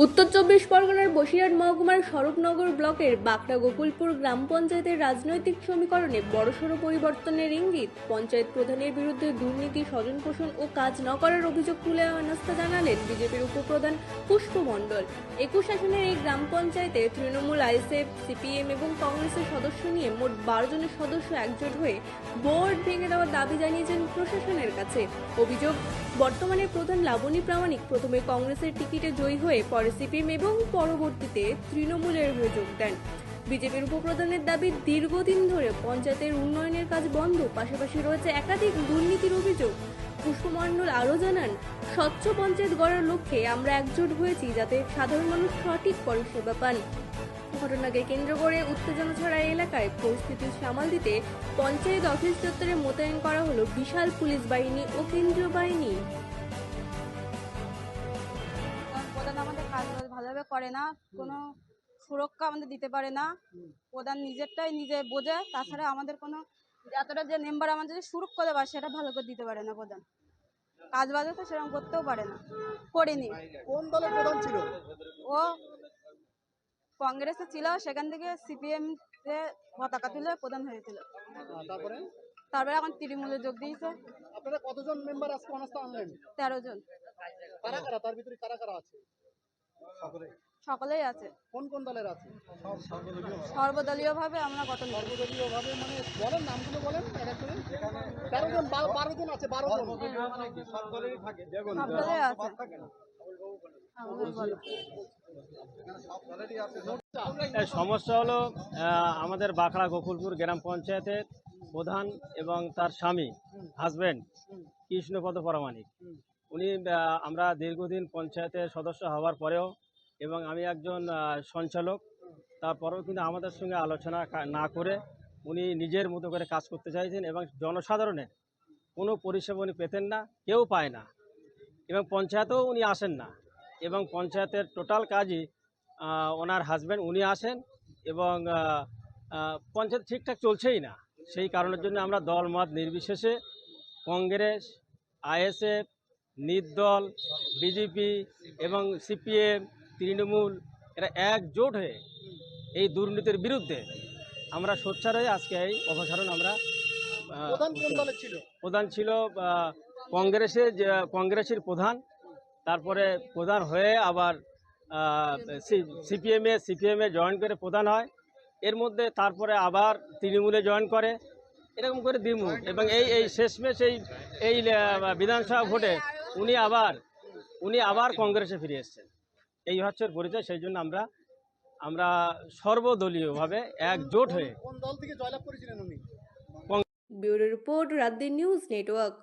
উত্তর চব্বিশ পরগনার বসিরহাট মহকুমার স্বরূপনগর ব্লকের বাঁকড়া গোকুলপুর গ্রাম পঞ্চায়েতের রাজনৈতিক সমীকরণে বড়সড় পরিবর্তনের ইঙ্গিত। পঞ্চায়েত প্রধানের বিরুদ্ধে দুর্নীতি, স্বজনপোষণ ও কাজ ন করার অভিযোগ তুলে হেনস্থা জানালেন বিজেপির উপপ্রধান পুষ্প মণ্ডল। 21 আসনের এই গ্রাম পঞ্চায়েতে তৃণমূল, আইএসএফ, সিপিএম এবং কংগ্রেসের সদস্য নিয়ে মোট 12 জনের সদস্য একজোট হয়ে বোর্ড ভেঙে দেওয়ার দাবি জানিয়েছেন প্রশাসনের কাছে। অভিযোগ, বর্তমানে প্রধান লাবণী প্রামাণিক প্রথমে কংগ্রেসের টিকিটে জয়ী হয়ে পরে সিপিএম এবং পরবর্তীতে তৃণমূলের হয়ে যোগ দেন। বিজেপির উপপ্রধানের দাবি, দীর্ঘদিন ধরে পঞ্চায়েতের উন্নয়নের কাজ বন্ধ, পাশাপাশি রয়েছে একাধিক দুর্নীতির অভিযোগ। পুষ্পমণ্ডল আরও জানান, স্বচ্ছ পঞ্চায়েত গড়ার লক্ষ্যে আমরা একজোট হয়েছি যাতে সাধারণ মানুষ সঠিক পরিষেবা পান। ঘটনাকে কেন্দ্র করে উত্তেজনা ছড়া এলাকায় পরিস্থিতি সামাল দিতে পঞ্চায়েত অফিস চত্বরে মোতায়েন করা হলো বিশাল পুলিশ বাহিনী ও কেন্দ্রীয় বাহিনী। প্রধান আমাদের কাজ ভালোভাবে করে না, কোনো সুরক্ষা আমাদের দিতে পারে না। প্রধান নিজেরটাই নিজে বোঝে, তাছাড়া আমাদের কোনো এতটা যে মেম্বার আমাদের যে সুরক্ষা দেওয়া সেটা ভালো করে দিতে পারে না। প্রধান কাজ বাজে তো সেরকম করতেও পারে না, করিনি। কোন দলের প্রধান ছিল? ও কংগ্রেসে ছিল, সেখান থেকে সিপিএম তে পতাকা তুলে প্রধান হয়েছিল। তারপরে এখন তৃণমূলে যোগ দিয়েছে। আপনারা কতজন মেম্বার আজকে অনাস্থা আনলেন? 13 জন। কারা কারা, তার ভিতরে কারা কারা আছে? সকলেই আছে। কোন কোন দলের আছে? সর্বদলীয় ভাবে আমরা গঠন করি। সর্বদলীয় ভাবে মানে বলেন, নামগুলো বলেন। 13 জন, 12 জন আছে, 12 জন সব দলেরই থাকে। সব দলেই আছে। সমস্যা হলো আমাদের বাঁকড়া গোকুলপুর গ্রাম পঞ্চায়েতের প্রধান এবং তার স্বামী হাজব্যান্ড কৃষ্ণপদ প্রামাণিক, উনি আমরা দীর্ঘদিন পঞ্চায়েতের সদস্য হওয়ার পরেও এবং আমি একজন সঞ্চালক, তারপরেও কিন্তু আমাদের সঙ্গে আলোচনা না করে উনি নিজের মতো করে কাজ করতে চাইছেন এবং জনসাধারণের কোনো পরিষেবা উনি পেতেন না, কেউ পায় না এবং পঞ্চায়েতেও উনি আসেন না এবং পঞ্চায়েতের টোটাল কাজই ওনার হাজব্যান্ড উনি আসেন এবং পঞ্চায়েত ঠিকঠাক চলছেই না। সেই কারণের জন্য আমরা দলমত নির্বিশেষে কংগ্রেস, আইএসএফ, নির্দল, বিজেপি এবং সিপিএম, তৃণমূল এরা একজোট হয়ে এই দুর্নীতির বিরুদ্ধে আমরা সোচ্চার হয়ে আজকে এই অপসারণ আমরা প্রধান ছিল কংগ্রেসের প্রধান, তারপরে প্রধান হয়ে আবার সিপিএমে জয়েন করে প্রধান হয়, এর মধ্যে তারপরে আবার তৃণমূলে জয়েন করে, এরকম করে দ্বিমুখ এবং এই শেষমেশ এই বিধানসভা ভোটে উনি আবার কংগ্রেসে ফিরে এসেছেন। এই হচ্ছে পরিচয়। সেই জন্য আমরা সর্বদলীয়ভাবে একজোট হয়ে। কোন দল থেকে জয়লাভ করেছিলেন উনি? ব্যুরো রিপোর্ট, রাত দিন নিউজ নেটওয়ার্ক।